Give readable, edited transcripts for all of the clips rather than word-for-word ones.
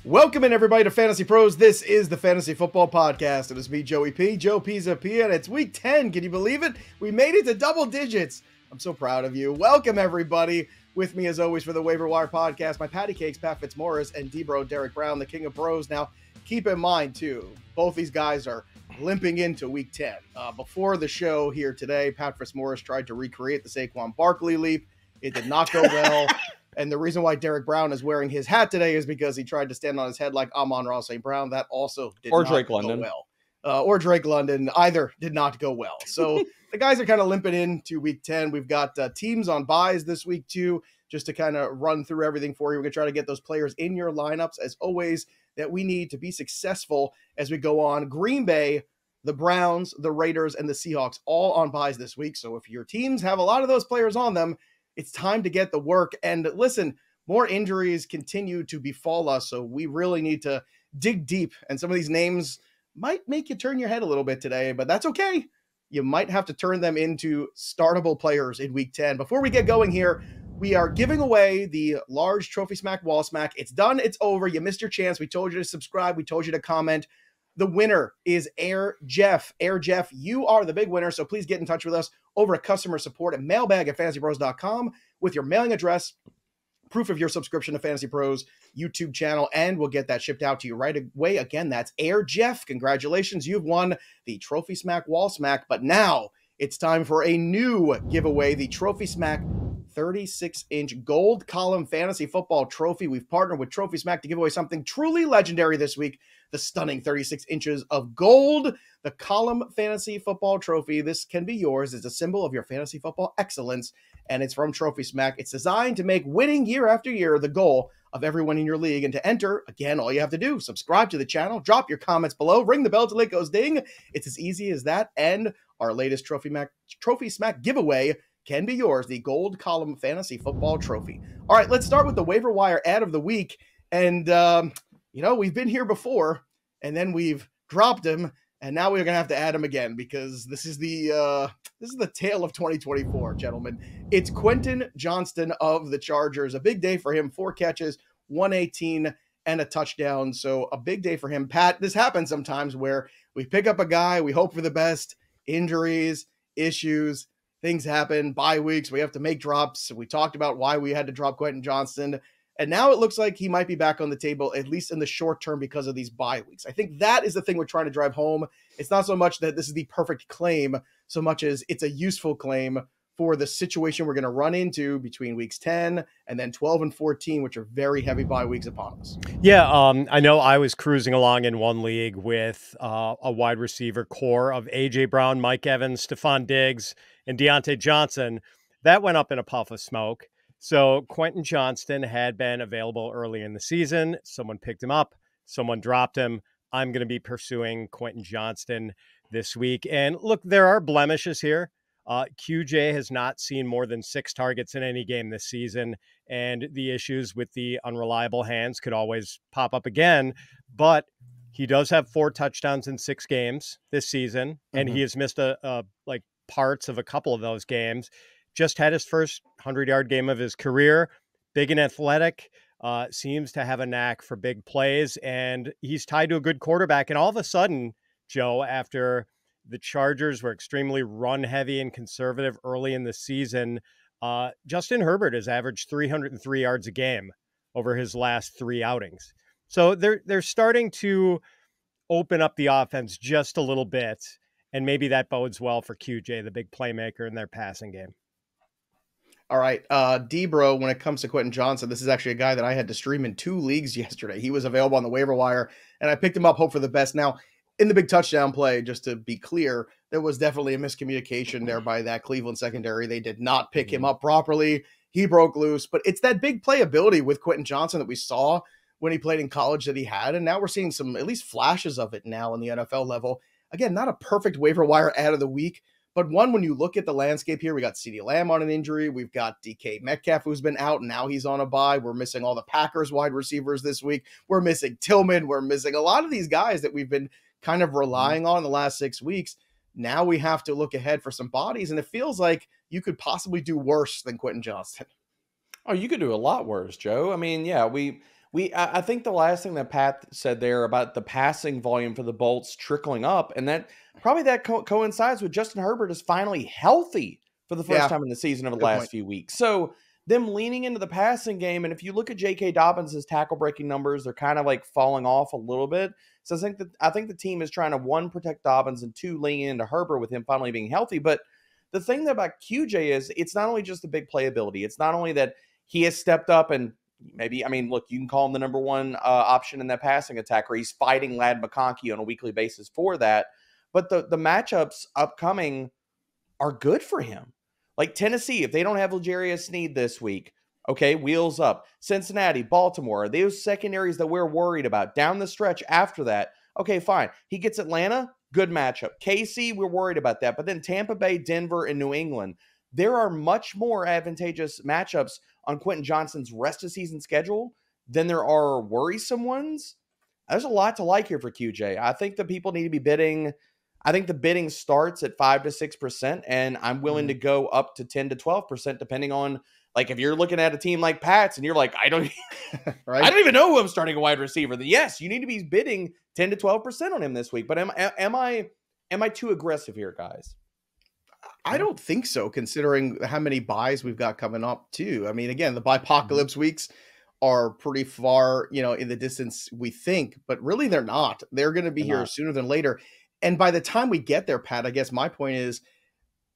Welcome in, everybody, to Fantasy Pros. This is the Fantasy Football Podcast. It is me, Joey P, Joe Pisapia, and it's week 10. Can you believe it? We made it to double digits. I'm so proud of you. Welcome, everybody. With me, as always, for the Waiver Wire Podcast, my patty cakes, Pat Fitzmaurice, and Dbro, Derek Brown, the king of pros. Now, keep in mind, too, both these guys are limping into week 10. Before the show here today, Pat Fitzmaurice tried to recreate the Saquon Barkley leap. It did not go well. And the reason why Derek Brown is wearing his hat today is because he tried to stand on his head like Amon-Ra St. Brown. That also did not Drake go London. well. Or Drake London. Either did not go well. So the guys are kind of limping into week 10. We've got teams on buys this week too, just to kind of run through everything for you. We're going to try to get those players in your lineups, as always, that we need to be successful as we go on. Green Bay, the Browns, the Raiders, and the Seahawks all on buys this week. So if your teams have a lot of those players on them, it's time to get the work. And listen, more injuries continue to befall us, so we really need to dig deep. And some of these names might make you turn your head a little bit today, but that's okay. You might have to turn them into startable players in week 10. Before we get going here, we are giving away the large Trophy Smack Wall Smack. It's done. It's over. You missed your chance. We told you to subscribe. We told you to comment. The winner is Air Jeff. Air Jeff, you are the big winner, so please get in touch with us over at customer support at mailbag@fantasypros.com with your mailing address, proof of your subscription to Fantasy Pros YouTube channel, and we'll get that shipped out to you right away. Again, that's Air Jeff. Congratulations. You've won the Trophy Smack Wall Smack, but now it's time for a new giveaway, the Trophy Smack 36-inch gold column fantasy football trophy. We've partnered with Trophy Smack to give away something truly legendary this week, the stunning 36 inches of gold, the column fantasy football trophy. This can be yours. It's a symbol of your fantasy football excellence, and it's from Trophy Smack. It's designed to make winning year after year the goal of everyone in your league. And to enter, again, all you have to do, subscribe to the channel, drop your comments below, ring the bell till it goes ding. It's as easy as that. And our latest Trophy Smack giveaway can be yours, the gold column fantasy football trophy. All right, let's start with the waiver wire ad of the week. And, we've been here before, and then we've dropped him, and now we're going to have to add him again because this is the tale of 2024, gentlemen. It's Quentin Johnston of the Chargers. A big day for him, 4 catches, 118, and a touchdown. So a big day for him. Pat, this happens sometimes where we pick up a guy, we hope for the best, injuries, issues, things happen, bye weeks, we have to make drops. We talked about why we had to drop Quentin Johnston, and now it looks like he might be back on the table, at least in the short term, because of these bye weeks. I think that is the thing we're trying to drive home. It's not so much that this is the perfect claim, so much as it's a useful claim for the situation we're going to run into between weeks 10 and then 12 and 14, which are very heavy bye weeks upon us. Yeah, I know I was cruising along in one league with a wide receiver core of A.J. Brown, Mike Evans, Stephon Diggs, and Deontay Johnson. That went up in a puff of smoke. So Quentin Johnston had been available early in the season. Someone picked him up. Someone dropped him. I'm going to be pursuing Quentin Johnston this week. And look, there are blemishes here. QJ has not seen more than 6 targets in any game this season, and the issues with the unreliable hands could always pop up again. But he does have 4 touchdowns in 6 games this season, and he has missed parts of a couple of those games. Just had his first 100-yard game of his career. Big and athletic, seems to have a knack for big plays, and he's tied to a good quarterback. And all of a sudden, Joe, after the Chargers were extremely run-heavy and conservative early in the season, Justin Herbert has averaged 303 yards a game over his last 3 outings. So they're starting to open up the offense just a little bit, and maybe that bodes well for QJ, the big playmaker in their passing game. All right, Dbro, when it comes to Quentin Johnston, this is actually a guy that I had to stream in 2 leagues yesterday. He was available on the waiver wire, and I picked him up, hope for the best. Now, in the big touchdown play, just to be clear, there was definitely a miscommunication there by that Cleveland secondary. They did not pick him up properly. He broke loose, but it's that big playability with Quentin Johnston that we saw when he played in college that he had, and now we're seeing some at least flashes of it now on the NFL level. Again, not a perfect waiver wire ad of the week, but one, when you look at the landscape here, we got CeeDee Lamb on an injury. We've got DK Metcalf, who's been out, and now he's on a bye. We're missing all the Packers wide receivers this week. We're missing Tillman. We're missing a lot of these guys that we've been kind of relying on the last 6 weeks. Now we have to look ahead for some bodies, and it feels like you could possibly do worse than Quentin Johnston. Oh, you could do a lot worse, Joe. I mean, yeah, we I think the last thing that Pat said there about the passing volume for the Bolts trickling up, and that probably that coincides with Justin Herbert is finally healthy for the first time in the season over the last few weeks. So them leaning into the passing game, and if you look at J.K. Dobbins' tackle breaking numbers, they're kind of like falling off a little bit. So I think the team is trying to, one, protect Dobbins, and two, lean into Herbert with him finally being healthy. But the thing about QJ is it's not only just the big playability. It's not only that he has stepped up and maybe, I mean, look, you can call him the number one option in that passing attack, or he's fighting Lad McConkey on a weekly basis for that. But the matchups upcoming are good for him. Like Tennessee, if they don't have L'Jarius Sneed this week, okay, wheels up. Cincinnati, Baltimore, those secondaries that we're worried about. Down the stretch after that, okay, fine. He gets Atlanta, good matchup. KC, we're worried about that. But then Tampa Bay, Denver, and New England, there are much more advantageous matchups on Quentin Johnston's rest of season schedule than there are worrisome ones. There's a lot to like here for QJ. I think that people need to be bidding. I think the bidding starts at 5 to 6%, and I'm willing to go up to 10 to 12%, depending on, like, if you're looking at a team like Pat's and you're like, I don't even know who I'm starting a wide receiver. Then yes, you need to be bidding 10 to 12% on him this week. But am I too aggressive here, guys? I don't think so, considering how many buys we've got coming up too. I mean, again, the buy-apocalypse weeks are pretty far, in the distance we think, but really they're not. They're going to be here sooner than later. And by the time we get there, Pat, I guess my point is,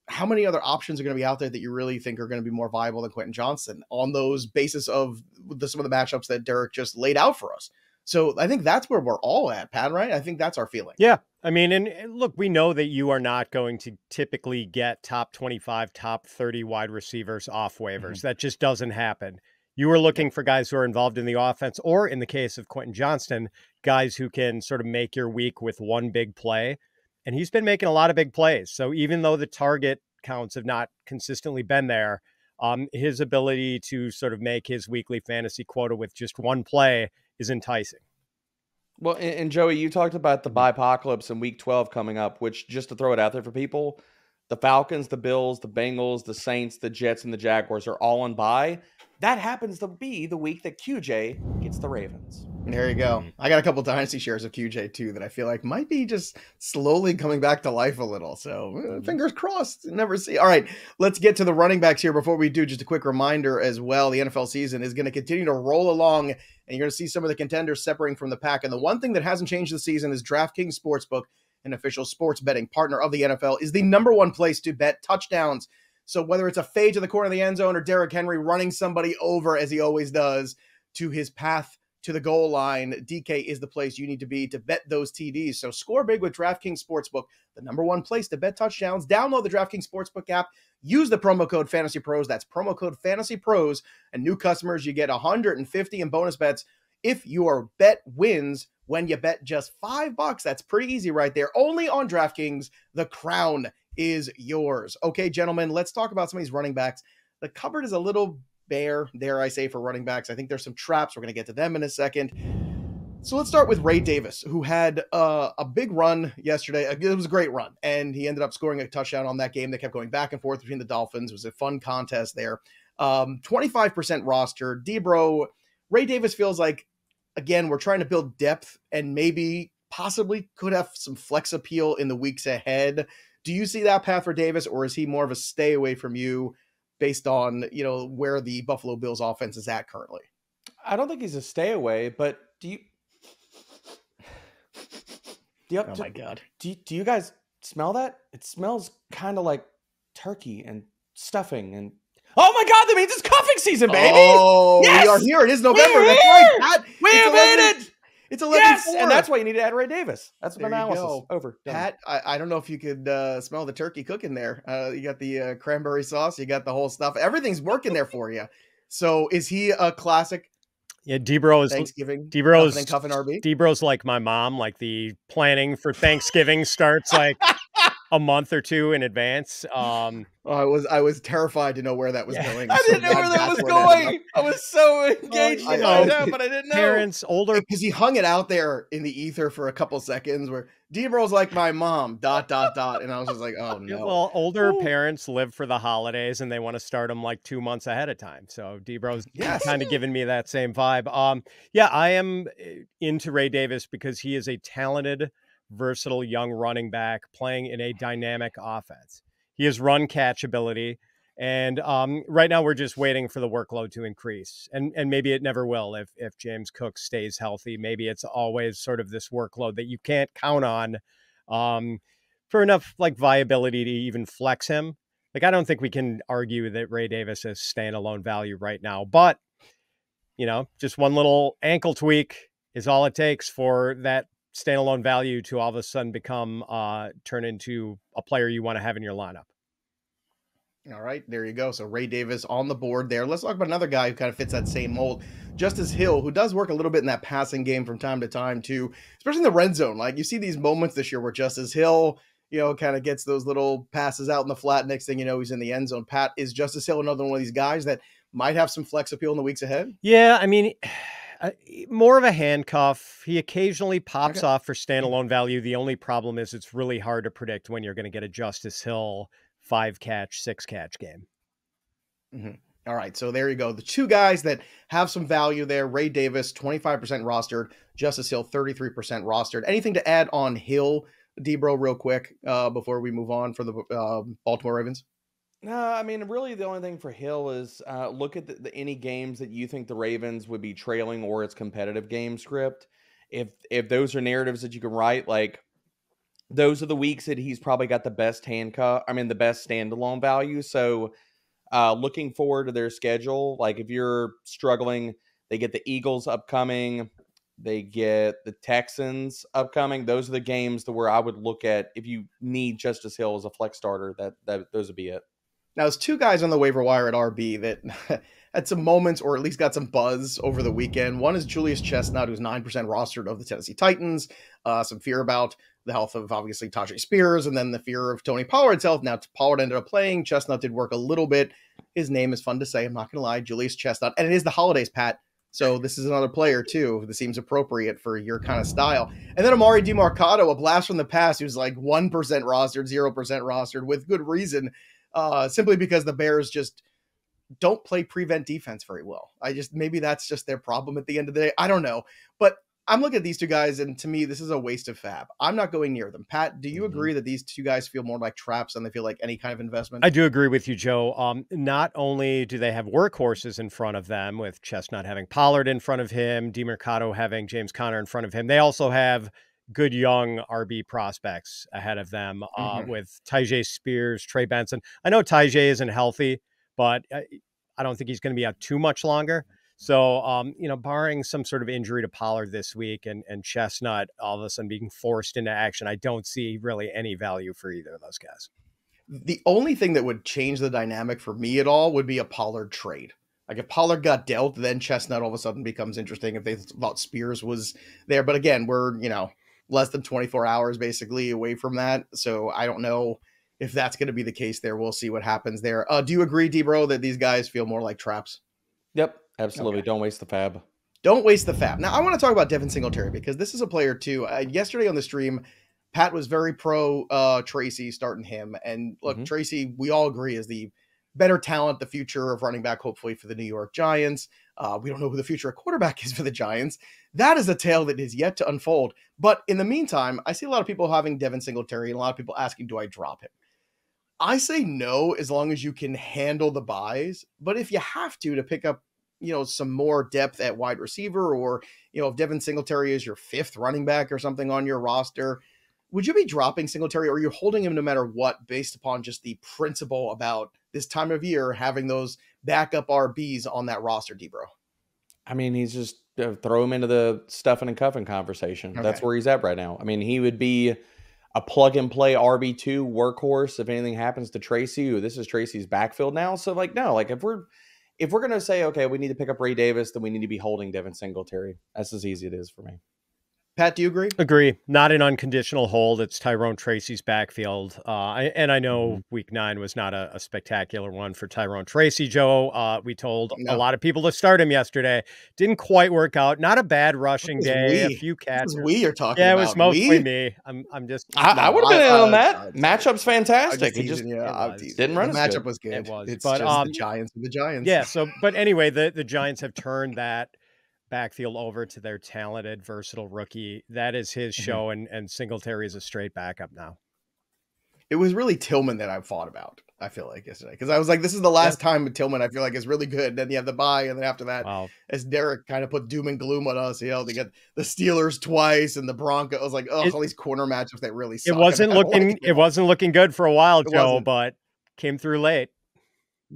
how many other options are going to be out there that you really think are going to be more viable than Quentin Johnston on those basis of some of the matchups that Derek just laid out for us? So I think that's where we're all at, Pat, right? I think that's our feeling. Yeah. I mean, and look, we know that you are not going to typically get top 25, top 30 wide receivers off waivers. That just doesn't happen. You are looking for guys who are involved in the offense, or in the case of Quentin Johnston, guys who can sort of make your week with one big play. And he's been making a lot of big plays. So even though the target counts have not consistently been there, his ability to sort of make his weekly fantasy quota with just one play is enticing. Well, and Joey, you talked about the buy-apocalypse in week 12 coming up, which, just to throw it out there for people, the Falcons, the Bills, the Bengals, the Saints, the Jets, and the Jaguars are all on bye. That happens to be the week that QJ gets the Ravens. There you go. I got a couple dynasty shares of QJ too that I feel like might be just slowly coming back to life a little. So fingers crossed. Never see. All right, let's get to the running backs here. Before we do, just a quick reminder as well. The NFL season is going to continue to roll along, and you're going to see some of the contenders separating from the pack. And the one thing that hasn't changed this season is DraftKings Sportsbook, an official sports betting partner of the NFL, is the number one place to bet touchdowns. So whether it's a fade to the corner of the end zone or Derrick Henry running somebody over, as he always does, to his path to the goal line, DK is the place you need to be to bet those TDs. So score big with DraftKings Sportsbook, the number one place to bet touchdowns. Download the DraftKings Sportsbook app. Use the promo code FantasyPros. That's promo code FantasyPros. And new customers, you get $150 in bonus bets if your bet wins when you bet just $5. That's pretty easy right there. Only on DraftKings. The crown is yours. Okay, gentlemen, let's talk about some of these running backs. The cupboard is a little bare, dare I say, for running backs. I think there's some traps. We're going to get to them in a second. So let's start with Ray Davis, who had a big run yesterday. It was a great run, and he ended up scoring a touchdown on that game that kept going back and forth between the Dolphins. It was a fun contest there. 25% roster. Dbro, Ray Davis feels like, again, we're trying to build depth and maybe possibly could have some flex appeal in the weeks ahead. Do you see that path for Davis, or is he more of a stay away from you based on, where the Buffalo Bills offense is at currently? I don't think he's a stay away, but oh my God. Do you guys smell that? It smells kind of like turkey and stuffing and oh my God, that means it's cuffing season, baby. Oh, yes! We are here. It is November. That's right, Pat. We made it. It's 11-4. Yes, and that's why you need to add Ray Davis. That's the analysis. Over. Done. Pat, I don't know if you could smell the turkey cooking there. You got the cranberry sauce. You got the whole stuff. Everything's working there for you. So is he a classic? Yeah, Dbro is Thanksgiving. Dbro's like my mom. Like the planning for Thanksgiving starts like a month or two in advance. I was terrified to know where that was going. I didn't know where that was going. I was so engaged to find out, but I didn't know. Parents, older, because he hung it out there in the ether for a couple seconds where Dbro's like my mom, ... And I was just like, oh no. Well, older parents live for the holidays and they want to start them like 2 months ahead of time. So Dbro's kind of giving me that same vibe. Yeah, I am into Ray Davis because he is a talented, versatile young running back playing in a dynamic offense. He has run catch ability. And right now we're just waiting for the workload to increase. And maybe it never will if James Cook stays healthy. Maybe it's always sort of this workload that you can't count on for enough like viability to even flex him. Like, I don't think we can argue that Ray Davis is standalone value right now, but just one little ankle tweak is all it takes for that standalone value to all of a sudden turn into a player you want to have in your lineup. All right, there you go. So Ray Davis on the board there. Let's talk about another guy who kind of fits that same mold, Justice Hill, who does work a little bit in that passing game from time to time too, especially in the red zone. Like, you see these moments this year where Justice Hill, kind of gets those little passes out in the flat. Next thing you know, he's in the end zone. Pat, is Justice Hill another one of these guys that might have some flex appeal in the weeks ahead? Yeah, I mean, more of a handcuff. He occasionally pops off for standalone value. The only problem is it's really hard to predict when you're going to get a Justice Hill 5-catch, 6-catch game. Mm-hmm. All right, so there you go. The two guys that have some value there: Ray Davis, 25% rostered; Justice Hill, 33% rostered. Anything to add on Hill, Dbro, real quick, before we move on for the Baltimore Ravens? No, I mean, really the only thing for Hill is look at any games that you think the Ravens would be trailing or its competitive game script. If those are narratives that you can write, like, those are the weeks that he's probably got the best the best standalone value. So looking forward to their schedule, like if you're struggling, they get the Eagles upcoming, they get the Texans upcoming. Those are the games to where I would look at if you need Justice Hill as a flex starter. That those would be it. Now, there's two guys on the waiver wire at RB that had some moments or at least got some buzz over the weekend. One is Julius Chestnut, who's 9% rostered of the Tennessee Titans. Some fear about the health of, obviously, Tajay Spears, and then the fear of Tony Pollard's health. Now, Pollard ended up playing. Chestnut did work a little bit. His name is fun to say, I'm not going to lie, Julius Chestnut. And it is the holidays, Pat. So this is another player, too, that seems appropriate for your kind of style. And then Emari Demercado, a blast from the past, who's like 1% rostered, 0% rostered, with good reason. Simply because the Bears just don't play prevent defense very well. Maybe that's just their problem at the end of the day. I don't know. But I'm looking at these two guys, and to me, this is a waste of fab. I'm not going near them. Pat, do you agree that these two guys feel more like traps than they feel like any kind of investment? I do agree with you, Joe. Not only do they have workhorses in front of them, with Chestnut having Pollard in front of him, Demercado having James Conner in front of him, they also have good young RB prospects ahead of them with Tajay Spears, Trey Benson. I know Tajay isn't healthy, but I don't think he's going to be out too much longer. So, barring some sort of injury to Pollard this week and Chestnut all of a sudden being forced into action, I don't see really any value for either of those guys. The only thing that would change the dynamic for me at all would be a Pollard trade. Like, if Pollard got dealt, then Chestnut all of a sudden becomes interesting if they thought Spears was there. But again, we're, less than 24 hours basically away from that. So I don't know if that's going to be the case there. We'll see what happens there. Do you agree, Dbro, that these guys feel more like traps? Yep, absolutely. Okay. Don't waste the fab. Don't waste the fab. Now, I want to talk about Devin Singletary because this is a player too. Yesterday on the stream, Pat was very pro Tracy starting him. And look, Tracy, we all agree, is the better talent, the future of running back, hopefully, for the New York Giants. We don't know who the future of quarterback is for the Giants. That is a tale that is yet to unfold. But in the meantime, I see a lot of people having Devin Singletary and a lot of people asking, do I drop him? I say no, as long as you can handle the buys. But if you have to pick up, some more depth at wide receiver, or, if Devin Singletary is your fifth running back or something on your roster, would you be dropping Singletary, or are you holding him no matter what, based upon just the principle about this time of year having those backup RBs on that roster, Dbro? I mean, he's just throw him into the stuffing and cuffing conversation. Okay. That's where he's at right now. I mean, he would be a plug and play RB2 workhorse if anything happens to Tracy. This is Tracy's backfield now. So if we're going to say, okay, we need to pick up Ray Davis, then we need to be holding Devin Singletary. That's as easy it is for me. Pat, do you agree? Agree. Not an unconditional hold. It's Tyrone Tracy's backfield. I know week 9 was not a spectacular one for Tyrone Tracy, Joe. We told a lot of people to start him yesterday. Didn't quite work out. Not a bad rushing day. A few catches. We you're talking about. It was mostly me. I'm just. I would have been in on that. Matchup's fantastic. It just didn't run. The matchup was good. It was. It's but just the Giants and the Giants. Yeah. So, but anyway, the Giants have turned that backfield over to their talented, versatile rookie. That is his show, and Singletary is a straight backup now. It was really Tillman that I thought about, I feel like, yesterday. Because I was like, this is the last time with Tillman I feel like is really good. Then you have the bye, and then after that, as Derek kind of put doom and gloom on us, they get the Steelers twice and the Broncos. I was like, all these corner matchups that really suck. It wasn't looking good for a while, Joe, but came through late.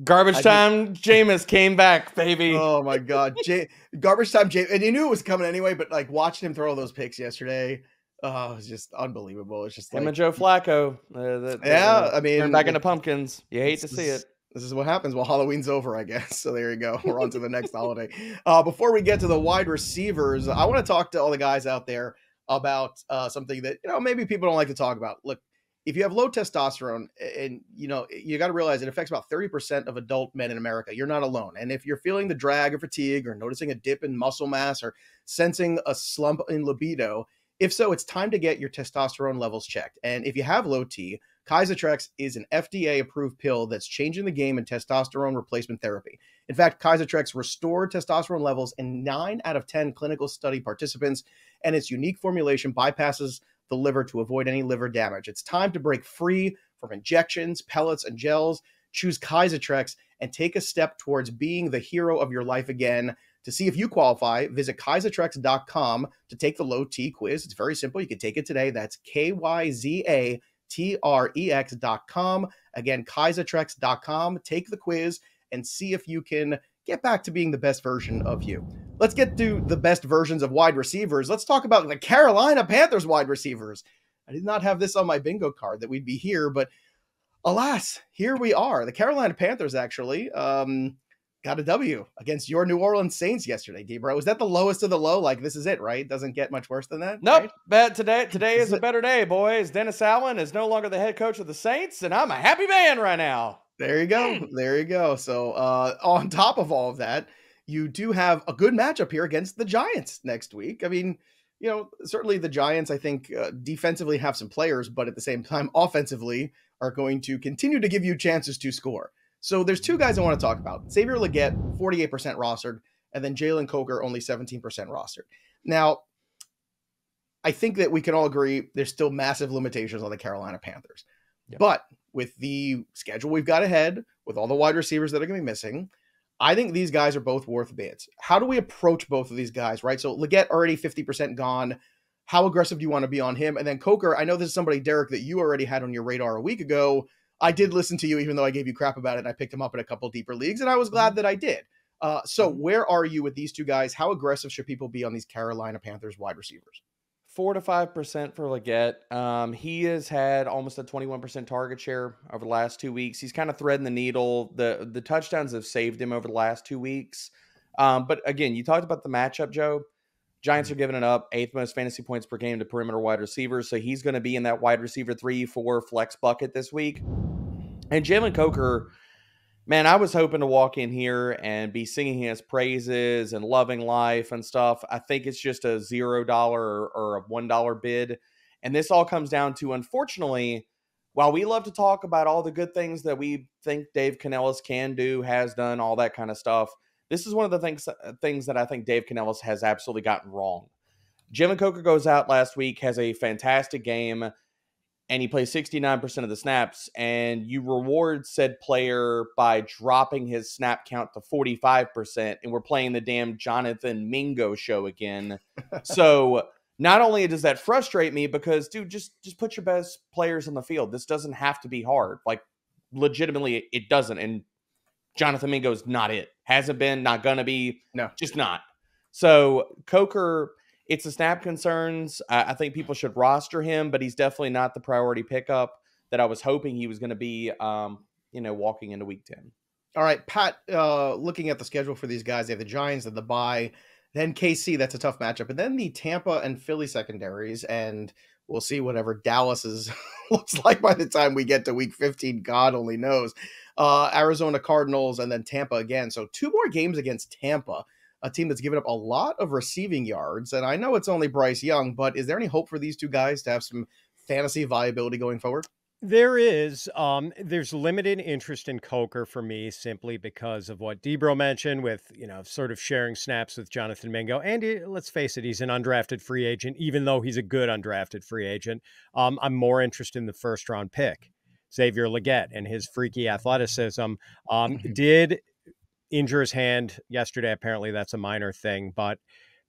Garbage time Jameis came back, baby. Oh my God. Garbage time Jameis. And you knew it was coming anyway, but like watching him throw those picks yesterday, it was just unbelievable. It's just him and Joe Flacco. I mean, turn back into pumpkins. You hate to see it. This is what happens while Halloween's over, I guess. So there you go. We're on to the next holiday. Before we get to the wide receivers, I want to talk to all the guys out there about something that, maybe people don't like to talk about. Look, if you have low testosterone, and you got to realize it affects about 30% of adult men in America. You're not alone. And if you're feeling the drag or fatigue or noticing a dip in muscle mass or sensing a slump in libido, if so, it's time to get your testosterone levels checked. And if you have low T, Kysotrex is an FDA-approved pill that's changing the game in testosterone replacement therapy. In fact, Kysotrex restored testosterone levels in 9 out of 10 clinical study participants, and its unique formulation bypasses the liver to avoid any liver damage. It's time to break free from injections, pellets, and gels. Choose Kysotrex and take a step towards being the hero of your life again. To see if you qualify, visit Kysotrex.com to take the low T quiz. It's very simple. You can take it today. That's KYZATREX.com. Again, Kysotrex.com. Take the quiz and see if you can get back to being the best version of you. Let's get to the best versions of wide receivers. Let's talk about the Carolina Panthers wide receivers. I did not have this on my bingo card that we'd be here, but alas, here we are. The Carolina Panthers actually got a W against your New Orleans Saints yesterday, Dbro. Was that the lowest of the low? Like, this is it, right? Doesn't get much worse than that? Nope. Right? But today is a better day, boys. Dennis Allen is no longer the head coach of the Saints, and I'm a happy man right now. There you go. There you go. So on top of all of that, you do have a good matchup here against the Giants next week. I mean, certainly the Giants, I think, defensively have some players, but at the same time, offensively are going to continue to give you chances to score. So there's two guys I want to talk about. Xavier Legette, 48% rostered, and then Jalen Coker, only 17% rostered. Now, I think that we can all agree there's still massive limitations on the Carolina Panthers. Yep. But with the schedule we've got ahead, with all the wide receivers that are going to be missing, I think these guys are both worth bids. How do we approach both of these guys, right? So Legette already 50% gone. How aggressive do you want to be on him? And then Coker, I know this is somebody, Derek, that you already had on your radar a week ago. I did listen to you, even though I gave you crap about it, and I picked him up in a couple deeper leagues, and I was glad that I did. So where are you with these two guys? How aggressive should people be on these Carolina Panthers wide receivers? 4 to 5% for Legette. He has had almost a 21% target share over the last 2 weeks. He's kind of threading the needle. The touchdowns have saved him over the last 2 weeks. But again, you talked about the matchup, Joe. Giants are giving it up, 8th most fantasy points per game to perimeter wide receivers. So he's going to be in that wide receiver 3-4 flex bucket this week. And Jalen Coker, man, I was hoping to walk in here and be singing his praises and loving life and stuff. I think it's just a $0 or a $1 bid. And this all comes down to, unfortunately, while we love to talk about all the good things that we think Dave Canellis can do, has done, all that kind of stuff, this is one of the things that I think Dave Canellis has absolutely gotten wrong. Jalen Coker goes out last week, has a fantastic game, and he plays 69% of the snaps, and you reward said player by dropping his snap count to 45%, and we're playing the damn Jonathan Mingo show again. So not only does that frustrate me, because, dude, just put your best players on the field. This doesn't have to be hard. Like, legitimately, it doesn't, and Jonathan Mingo's not it. Hasn't been, not going to be. No. Just not. So Coker, it's the snap concerns. I think people should roster him, but he's definitely not the priority pickup that I was hoping he was going to be, walking into week 10. All right, Pat, looking at the schedule for these guys, they have the Giants and the bye. Then KC, that's a tough matchup. And then the Tampa and Philly secondaries, and we'll see whatever Dallas's looks like by the time we get to week 15. God only knows. Arizona Cardinals and then Tampa again. So 2 more games against Tampa, a team that's given up a lot of receiving yards. And I know it's only Bryce Young, but is there any hope for these 2 guys to have some fantasy viability going forward? There is. There's limited interest in Coker for me simply because of what Dbro mentioned with, sort of sharing snaps with Jonathan Mingo. And let's face it, he's an undrafted free agent, even though he's a good undrafted free agent. I'm more interested in the first round pick, Xavier Legette, and his freaky athleticism. Did injure his hand yesterday. Apparently that's a minor thing, but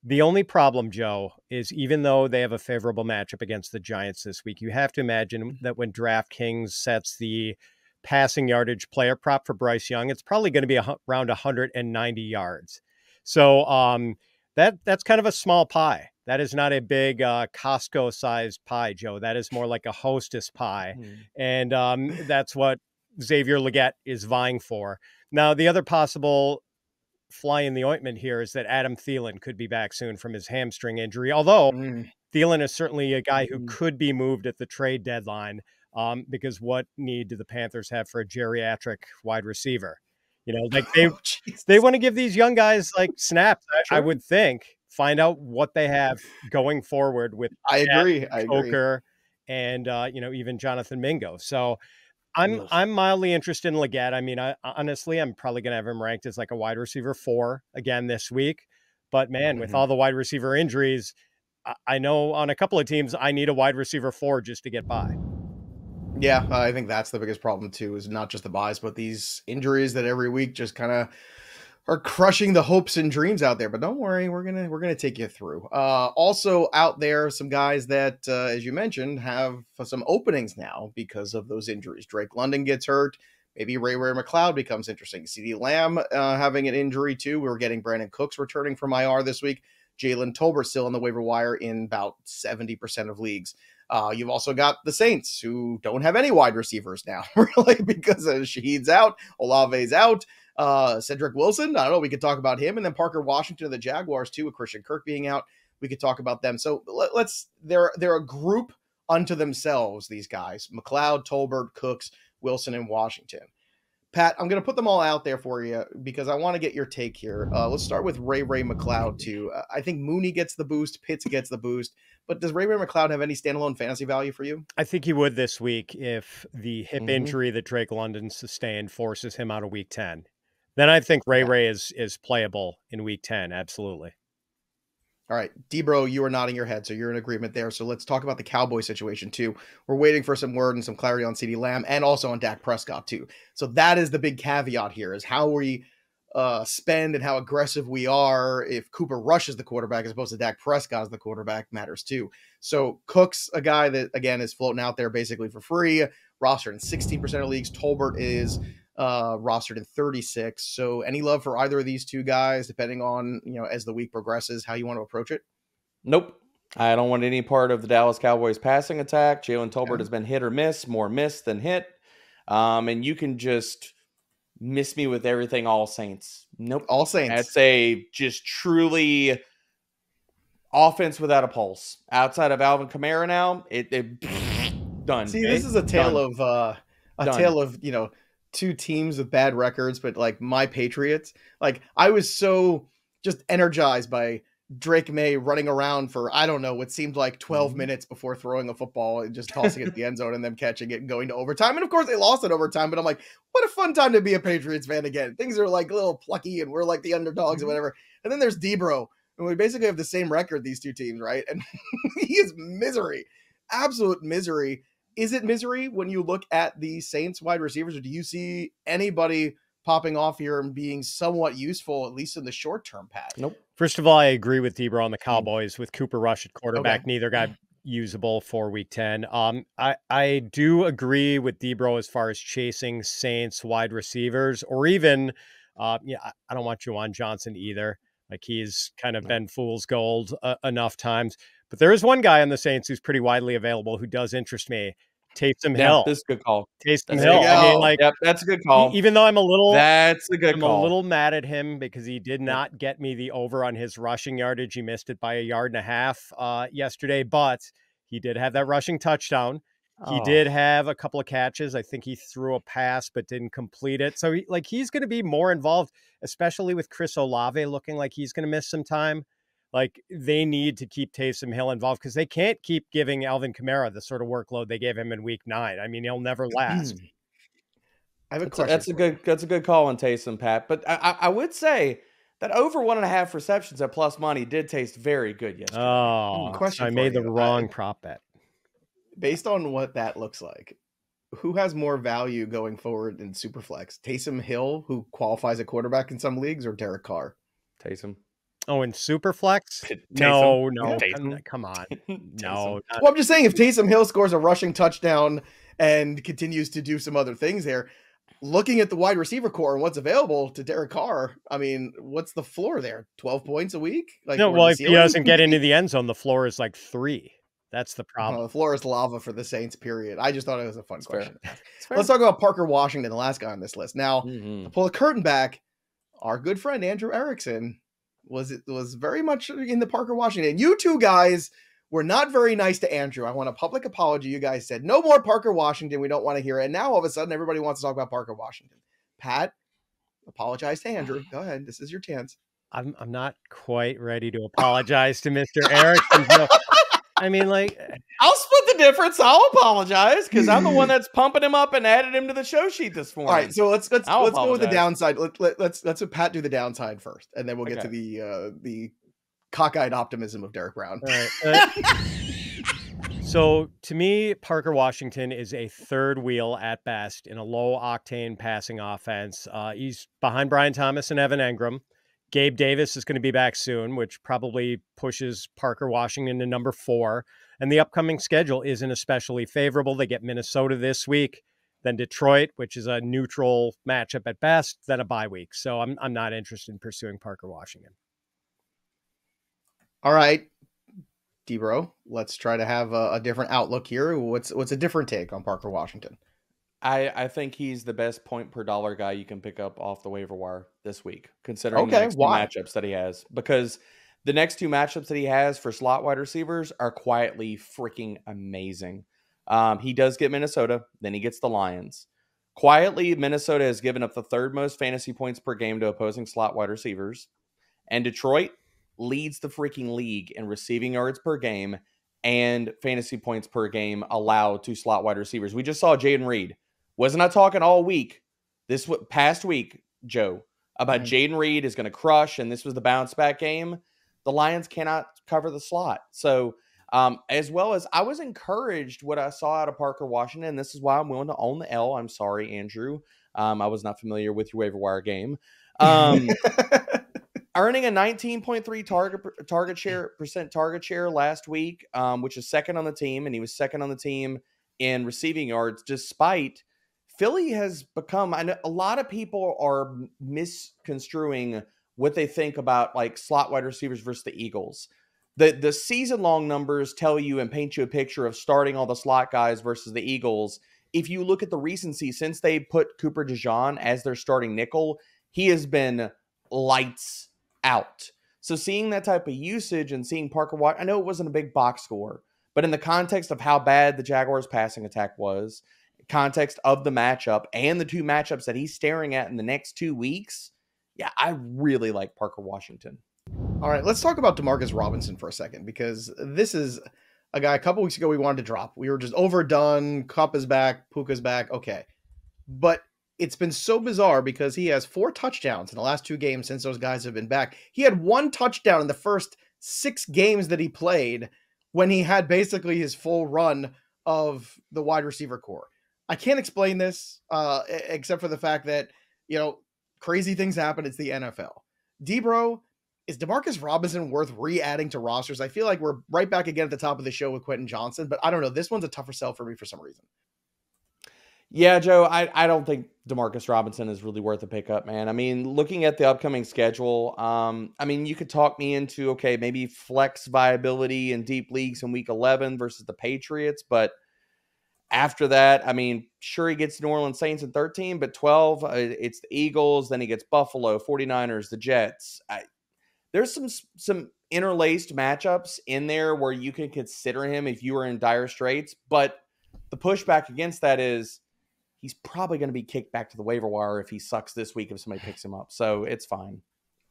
the only problem, Joe, is even though they have a favorable matchup against the Giants this week, you have to imagine that when DraftKings sets the passing yardage player prop for Bryce Young, it's probably going to be around 190 yards. So that's kind of a small pie. That is not a big Costco-sized pie, Joe. That is more like a Hostess pie. And that's what Xavier Legette is vying for. Now, the other possible fly in the ointment here is that Adam Thielen could be back soon from his hamstring injury. Although Thielen is certainly a guy who could be moved at the trade deadline because what need do the Panthers have for a geriatric wide receiver? Like they want to give these young guys like snaps. I would think, find out what they have going forward with Coker and even Jonathan Mingo. So I'm mildly interested in Legette. I mean, honestly, I'm probably going to have him ranked as like a wide receiver 4 again this week. But man, with all the wide receiver injuries, I know on a couple of teams, I need a wide receiver 4 just to get by. Yeah, I think that's the biggest problem too, is not just the buys, but these injuries that every week just kind of are crushing the hopes and dreams out there. But don't worry, we're gonna take you through. Also out there, some guys that, as you mentioned, have some openings now because of those injuries. Drake London gets hurt. Maybe Ray McCloud becomes interesting. CeeDee Lamb having an injury too. We're getting Brandon Cooks returning from IR this week. Jalen Tolbert still on the waiver wire in about 70% of leagues. You've also got the Saints, who don't have any wide receivers now, really, because Shaheed's out, Olave's out. Cedric Wilson, I don't know, we could talk about him. And then Parker Washington of the Jaguars too, with Christian Kirk being out, we could talk about them. So they're a group unto themselves, these guys: McCloud, Tolbert, Cooks, Wilson, and Washington. Pat, I'm going to put them all out there for you because I want to get your take here. Let's start with Ray McCloud too. I think Mooney gets the boost, Pitts gets the boost, but does Ray McCloud have any standalone fantasy value for you? I think he would this week if the hip injury that Drake London sustained forces him out of week 10. Then I think Ray is playable in week 10. Absolutely. All right, Dbro, you are nodding your head, so you're in agreement there. So let's talk about the Cowboy situation too. We're waiting for some word and some clarity on CeeDee Lamb and also on Dak Prescott too. So that is the big caveat here, is how we spend and how aggressive we are if Cooper Rush is the quarterback as opposed to Dak Prescott as the quarterback matters too. So Cook's a guy that, again, is floating out there basically for free, rostered in 16% of leagues. Tolbert is rostered in 36. So any love for either of these two guys, depending on, as the week progresses, how you want to approach it? Nope. I don't want any part of the Dallas Cowboys passing attack. Jalen Tolbert has been hit or miss, more miss than hit. And you can just miss me with everything all Saints. Nope. All Saints. That's a just truly offense without a pulse. Outside of Alvin Kamara now, it done. See, this is a tale of two teams with bad records, but like my Patriots, like I was so just energized by Drake May running around for, I don't know, what seemed like 12 minutes before throwing a football and just tossing it at the end zone and them catching it and going to overtime. And of course they lost in overtime, but I'm like, what a fun time to be a Patriots fan again. Things are like a little plucky and we're like the underdogs or whatever. And then there's Dbro, and we basically have the same record, these two teams, right? And he is misery, absolute misery. Is it misery when you look at the Saints wide receivers, or do you see anybody popping off here and being somewhat useful, at least in the short term, Pat? Nope. First of all, I agree with Dbro on the Cowboys with Cooper Rush at quarterback. Neither guy usable for week 10. I do agree with Dbro as far as chasing Saints wide receivers, or even, I don't want Juwan Johnson either. Like, he's kind of been fool's gold enough times. But there is one guy on the Saints who's pretty widely available who does interest me. Taysom Yeah, Hill. this is a good call. Taysom Hill. I mean, like, yep, that's a good call. Even though I'm a little mad at him because he did not get me the over on his rushing yardage. He missed it by 1.5 yards yesterday, but he did have that rushing touchdown. He did have a couple of catches. I think he threw a pass but didn't complete it. So he's going to be more involved, especially with Chris Olave looking like he's going to miss some time. Like, they need to keep Taysom Hill involved because they can't keep giving Alvin Kamara the sort of workload they gave him in week 9. I mean, he'll never last. I have a question. That's a good call on Taysom, Pat. But I would say that over 1.5 receptions at plus money did taste very good yesterday. I made the wrong prop bet. Based on what that looks like, who has more value going forward in Superflex? Taysom Hill, who qualifies a quarterback in some leagues, or Derek Carr? Taysom. Oh, in Superflex? No. Come on. No. Well, I'm just saying, if Taysom Hill scores a rushing touchdown and continues to do some other things there, looking at the wide receiver core and what's available to Derek Carr, I mean, what's the floor there? 12 points a week? If he doesn't get into the end zone, the floor is like 3. That's the problem. The floor is lava for the Saints, period. I just thought it was a fun question. Let's talk about Parker Washington, the last guy on this list. Now, to pull the curtain back, our good friend Andrew Erickson was very much in the Parker Washington. You two guys were not very nice to Andrew. I want a public apology. You guys said, no more Parker Washington. We don't want to hear it. And now all of a sudden, everybody wants to talk about Parker Washington. Pat, apologize to Andrew. Go ahead. This is your chance. I'm not quite ready to apologize to Mr. Erickson. I mean, like, I'll split the difference. I'll apologize because I'm the one that's pumping him up and added him to the show sheet this morning. All right, so let's go with the downside. Let's have Pat do the downside first, and then we'll get to the cockeyed optimism of Derek Brown. All right. So to me, Parker Washington is a third wheel at best in a low octane passing offense. He's behind Brian Thomas and Evan Engram. Gabe Davis is going to be back soon, which probably pushes Parker Washington to number 4. And the upcoming schedule isn't especially favorable. They get Minnesota this week, then Detroit, which is a neutral matchup at best, then a bye week. So I'm not interested in pursuing Parker Washington. All right, Dbro, let's try to have a different outlook here. What's a different take on Parker Washington? I think he's the best point per dollar guy you can pick up off the waiver wire this week, considering the next 2 matchups that he has. Because the next 2 matchups that he has for slot wide receivers are quietly freaking amazing. He does get Minnesota, then he gets the Lions. Quietly, Minnesota has given up the 3rd most fantasy points per game to opposing slot wide receivers. And Detroit leads the freaking league in receiving yards per game and fantasy points per game allowed to slot wide receivers. We just saw Jaden Reed. Wasn't I talking all week, this past week, Joe, about Jaden Reed is going to crush, and this was the bounce back game? The Lions cannot cover the slot. So, as well as I was encouraged what I saw out of Parker Washington, and this is why I'm willing to own the L. I'm sorry, Andrew. I was not familiar with your waiver wire game. Earning a 19.3 target share last week, which is 2nd on the team, and he was 2nd on the team in receiving yards, despite Philly has become, I know a lot of people are misconstruing what they think about like slot wide receivers versus the Eagles. The season long numbers tell you and paint you a picture of starting all the slot guys versus the Eagles. If you look at the recency since they put Cooper DeJean as their starting nickel, he has been lights out. So seeing that type of usage and seeing Parker Watt, I know it wasn't a big box score, but in the context of how bad the Jaguars passing attack was, context of the matchup and the 2 matchups that he's staring at in the next 2 weeks, yeah, I really like Parker Washington. All right, let's talk about Demarcus Robinson for a second, because this is a guy a couple weeks ago we wanted to drop. We were just overdone. Kupp is back. Puka's back. Okay. But it's been so bizarre because he has 4 touchdowns in the last 2 games since those guys have been back. He had 1 touchdown in the first 6 games that he played when he had basically his full run of the wide receiver core. I can't explain this except for the fact that, crazy things happen. It's the NFL. Dbro, is Demarcus Robinson worth re-adding to rosters? I feel like we're right back again at the top of the show with Quentin Johnston, but I don't know. This one's a tougher sell for me for some reason. Yeah, Joe, I don't think Demarcus Robinson is really worth a pickup, man. I mean, looking at the upcoming schedule, you could talk me into, okay, maybe flex viability in deep leagues in week 11 versus the Patriots, but After that, I mean, sure, he gets New Orleans Saints in 13, but 12, it's the Eagles. Then he gets Buffalo, 49ers, the Jets. There's some interlaced matchups in there where you can consider him if you are in dire straits. But the pushback against that is he's probably going to be kicked back to the waiver wire if he sucks this week if somebody picks him up. So it's fine.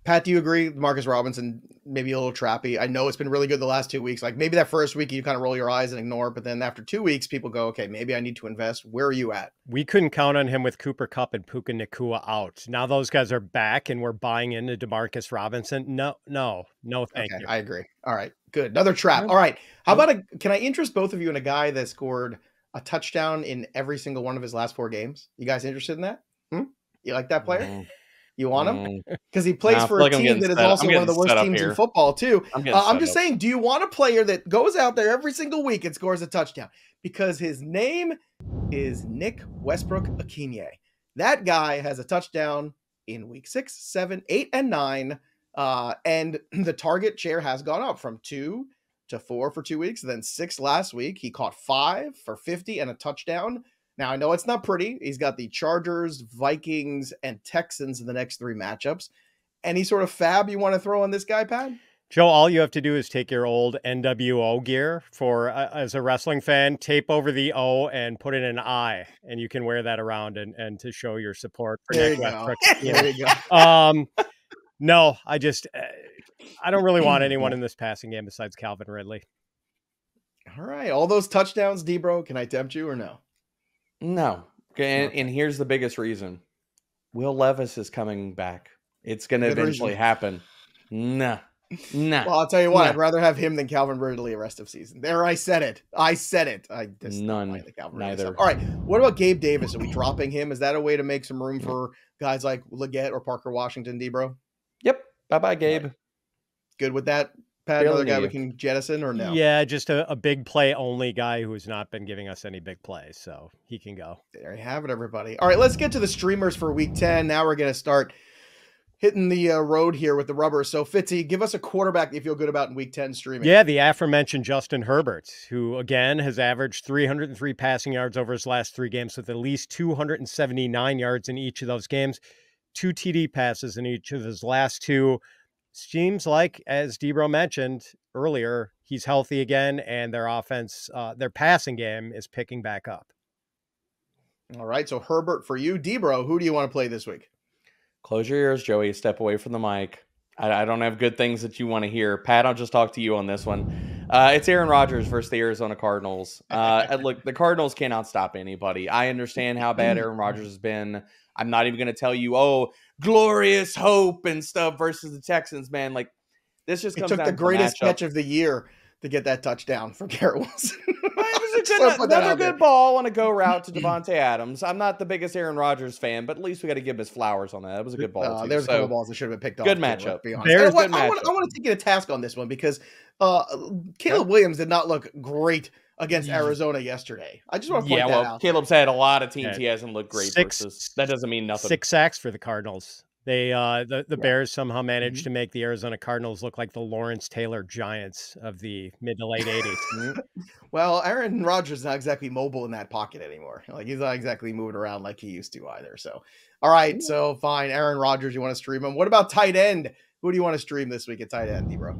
Pat, do you agree? Demarcus Robinson, maybe a little trappy. I know it's been really good the last 2 weeks. Like maybe that first week you kind of roll your eyes and ignore, but then after 2 weeks, people go, okay, maybe I need to invest. Where are you at? We couldn't count on him with Cooper Kupp and Puka Nacua out. Now those guys are back and we're buying into Demarcus Robinson. No, thank you. I agree. All right, good. Another trap. All right. How about can I interest both of you in a guy that scored a touchdown in every single one of his last 4 games? You guys interested in that? You like that player? You want him? Because he plays for a team that is also one of the worst teams in football, too. I'm just saying, do you want a player that goes out there every single week and scores a touchdown? Because his name is Nick Westbrook-Ikhine. That guy has a touchdown in week 6, 7, 8, and 9. And the target share has gone up from 2 to 4 for 2 weeks, then 6 last week. He caught 5 for 50 and a touchdown. Now, I know it's not pretty. He's got the Chargers, Vikings, and Texans in the next 3 matchups. Any sort of fab you want to throw on this guy, Pat? Joe, all you have to do is take your old NWO gear for, as a wrestling fan, tape over the O and put in an I, and you can wear that around and to show your support for Nick Westbrook. There you go. No, I don't really want anyone in this passing game besides Calvin Ridley. All right. All those touchdowns, Dbro, can I tempt you or no? No. Okay, and here's the biggest reason. Will Levis is coming back. It's going to eventually happen. Nah. Well, I'll tell you what. I'd rather have him than Calvin Ridley the rest of season. There, I said it. I just none. Neither. All right. What about Gabe Davis? Are we dropping him? Is that a way to make some room for guys like Legette or Parker Washington, Dbro? Yep. Bye-bye, Gabe. Right. Good with that, Pat? Another guy we can jettison or no? Yeah, just a big play only guy who has not been giving us any big plays, so he can go. There you have it, everybody. All right, let's get to the streamers for week 10. Now we're going to start hitting the road here with the rubber. So, Fitzy, give us a quarterback you feel good about in week 10 streaming. Yeah, the aforementioned Justin Herbert, who, again, has averaged 303 passing yards over his last 3 games with at least 279 yards in each of those games. 2 TD passes in each of his last 2. Seems like, as Dbro mentioned earlier, he's healthy again, and their offense, their passing game is picking back up. All right, so Herbert for you. Dbro, who do you want to play this week? Close your ears, Joey. Step away from the mic. I don't have good things that you want to hear. Pat, I'll just talk to you on this one. It's Aaron Rodgers versus the Arizona Cardinals. Look, the Cardinals cannot stop anybody. I understand how bad Aaron Rodgers has been. I'm not even going to tell you, glorious hope and stuff versus the Texans, man. Like, this just comes down to the greatest catch of the year to get that touchdown for Garrett Wilson. It was another good ball on a go route to Devontae Adams. I'm not the biggest Aaron Rodgers fan, but at least we got to give him his flowers on that. That was a good ball. There's a couple balls that should have been picked off. Good matchup. I want to take you to task on this one because Caleb Williams did not look great against Arizona yesterday. I just want to point that out. Caleb's had a lot of teams he hasn't looked great versus. That doesn't mean nothing. 6 sacks for the Cardinals. They the Bears somehow managed to make the Arizona Cardinals look like the Lawrence Taylor Giants of the mid to late 80s. Well, Aaron Rodgers is not exactly mobile in that pocket anymore. Like, he's not exactly moving around like he used to either. So, all right, so fine. Aaron Rodgers, you want to stream him? What about tight end? Who do you want to stream this week at tight end, Dbro?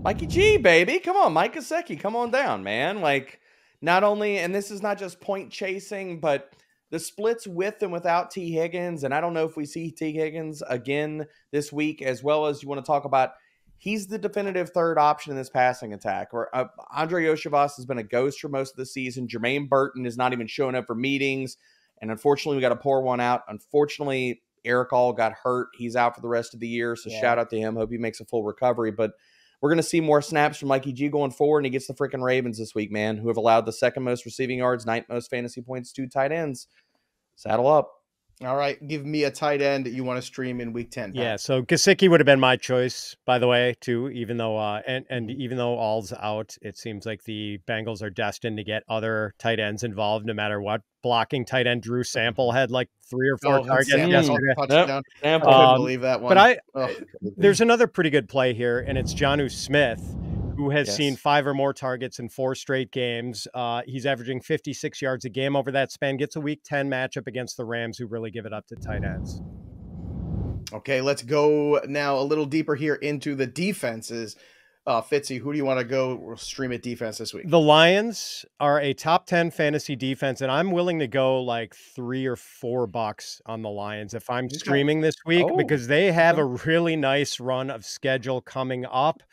Mikey G, baby. Come on, Mike Gesicki. Come on down, man. Like, not only, and this is not just point chasing, but the splits with and without T. Higgins, and I don't know if we see T. Higgins again this week, as well as you want to talk about, he's the definitive third option in this passing attack. Or Andre Yoshivas has been a ghost for most of the season. Jermaine Burton is not even showing up for meetings, and unfortunately, we got to pour one out. Unfortunately, Eric All got hurt. He's out for the rest of the year, so shout out to him. Hope he makes a full recovery, but we're going to see more snaps from Mikey G going forward, and he gets the freaking Ravens this week, man, who have allowed the 2nd most receiving yards, 9th most fantasy points to tight ends. Saddle up. All right. Give me a tight end that you want to stream in week 10. Pat. Yeah. So Gesicki would have been my choice, by the way, too, even though, and even though All's out, it seems like the Bengals are destined to get other tight ends involved no matter what. Blocking tight end Drew Sample had like 3 or 4 targets yesterday. I couldn't believe that one. But there's another pretty good play here, and it's Jonnu Smith, who has seen 5 or more targets in 4 straight games. He's averaging 56 yards a game over that span. Gets a Week 10 matchup against the Rams, who really give it up to tight ends. Okay, let's go now a little deeper here into the defenses. Fitzy, who do you want to go stream at defense this week? The Lions are a top 10 fantasy defense, and I'm willing to go like $3 or $4 on the Lions if I'm streaming this week because they have a really nice run of schedule coming up.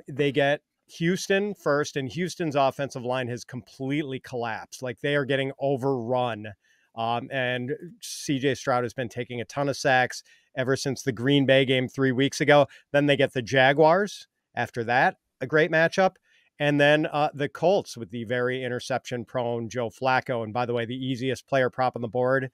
They get Houston first, and Houston's offensive line has completely collapsed. Like, they are getting overrun. And CJ Stroud has been taking a ton of sacks ever since the Green Bay game 3 weeks ago. Then they get the Jaguars. After that, a great matchup. And then the Colts with the very interception-prone Joe Flacco. And by the way, the easiest player prop on the board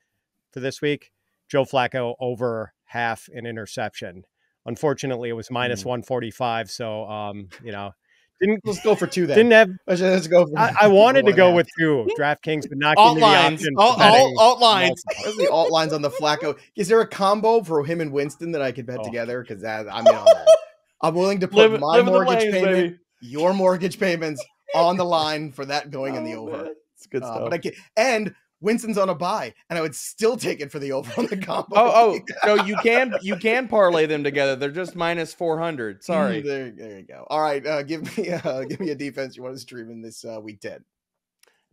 for this week, Joe Flacco over half an interception. Unfortunately, it was minus 145. So, let's go for 2 then. Didn't have. Let's go. I wanted to go with 2 DraftKings, but not alt lines. Alt lines. What's the alt lines on the Flacco? Is there a combo for him and Winston that I could bet together? Because I'm in on that. I'm willing to put my mortgage payment, your mortgage payments on the line for that going in the over. Man. It's good stuff. But I can't, and Winston's on a bye, and I would still take it for the over on the combo. So you can parlay them together. They're just minus 400. Sorry. There you go. All right, give me a defense you want to stream in this Week 10.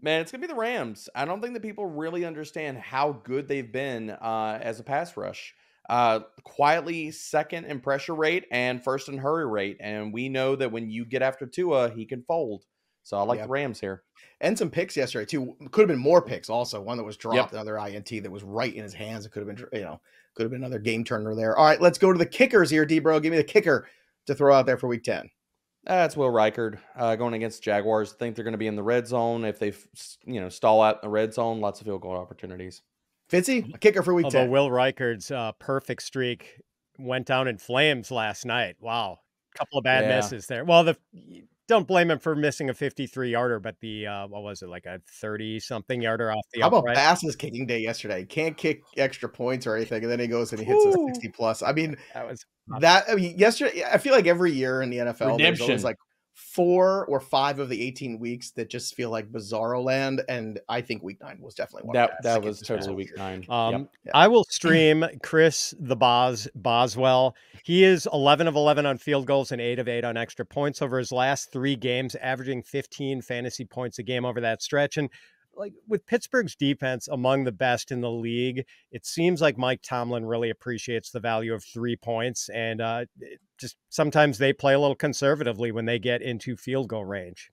Man, it's gonna be the Rams. I don't think that people really understand how good they've been as a pass rush. Quietly second in pressure rate and first in hurry rate. And we know that when you get after Tua, he can fold. So I like the Rams here. And some picks yesterday too. Could have been more picks also. One that was dropped, another INT that was right in his hands. It could have been, could have been another game turner there. All right, let's go to the kickers here, Dbro. Give me the kicker to throw out there for Week 10. That's Will Reichard going against Jaguars. I think they're going to be in the red zone. If they, stall out in the red zone, lots of field goal opportunities. Fitzy, a kicker for Week 10. Will Reichard's perfect streak went down in flames last night. Wow. A couple of bad misses there. Well, don't blame him for missing a 53-yarder, but the, what was it, like a 30-something yarder off the upright? How about Bass's kicking day yesterday? He can't kick extra points or anything, and then he goes and he hits a 60-plus. I mean, yesterday, I feel like every year in the NFL, there's always like 4 or 5 of the 18 weeks that just feel like bizarro land, and I think Week 9 was definitely one of that. That was totally Week 9. I will stream Chris the Boswell. He is 11 of 11 on field goals and 8 of 8 on extra points over his last 3 games, averaging 15 fantasy points a game over that stretch. And like with Pittsburgh's defense among the best in the league, it seems like Mike Tomlin really appreciates the value of 3 points, and just sometimes they play a little conservatively when they get into field goal range.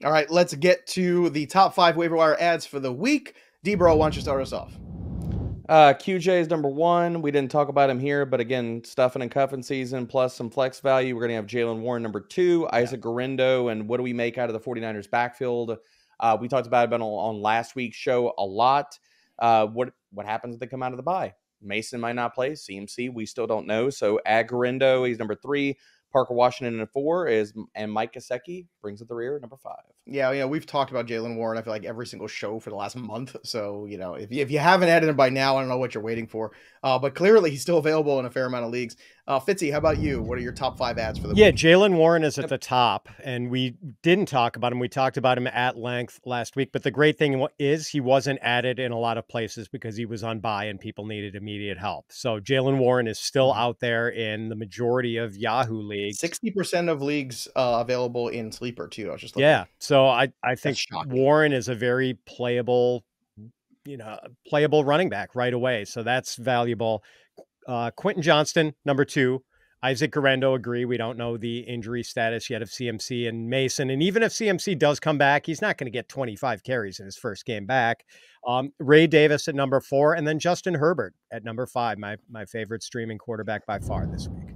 All right, let's get to the top 5 waiver wire ads for the week. Dbro, why don't you start us off? QJ is number 1. We didn't talk about him here, but again, stuffing and cuffing season plus some flex value. We're going to have Jalen Warren number 2, Isaac Guerendo, and what do we make out of the 49ers backfield? We talked about it on last week's show a lot. What happens if they come out of the bye? Mason might not play. CMC, we still don't know. So add Guerendo, he's number 3. Parker Washington at 4 and Mike Gesicki brings up the rear, number 5. Yeah, we've talked about Jalen Warren, I feel like every single show for the last month. So, if you haven't added him by now, I don't know what you're waiting for. But clearly he's still available in a fair amount of leagues. Fitzy, how about you? What are your top 5 ads for the week? Jalen Warren is at the top, and we didn't talk about him. We talked about him at length last week, but the great thing is he wasn't added in a lot of places because he was on bye and people needed immediate help. So Jalen Warren is still out there in the majority of Yahoo leagues. 60% of leagues available in Sleeper too. I was just looking. Yeah. So I think Warren is a very playable running back right away. So that's valuable. Quentin Johnston, number 2. Isaac Guerendo, agree. We don't know the injury status yet of CMC and Mason. And even if CMC does come back, he's not going to get 25 carries in his first game back. Ray Davis at number 4, and then Justin Herbert at number 5, my favorite streaming quarterback by far this week.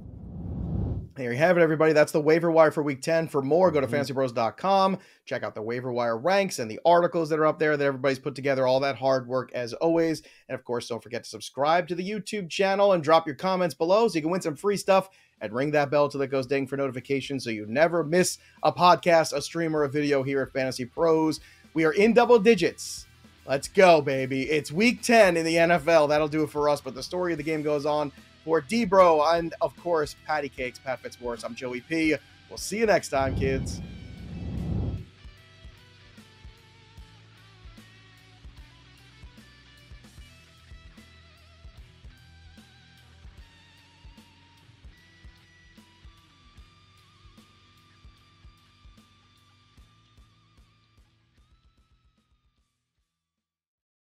There you have it, everybody. That's the waiver wire for Week 10. For more, go to FantasyPros.com. Check out the waiver wire ranks and the articles that are up there that everybody's put together. All that hard work as always. And of course, don't forget to subscribe to the YouTube channel and drop your comments below so you can win some free stuff and ring that bell till it goes ding for notifications so you never miss a podcast, a stream, or a video here at Fantasy Pros. We are in double digits. Let's go, baby. It's Week 10 in the NFL. That'll do it for us. But the story of the game goes on. For Dbro and, of course, Patty Cakes, Pat Fitzmaurice, I'm Joey P. We'll We'll see you next time, kids.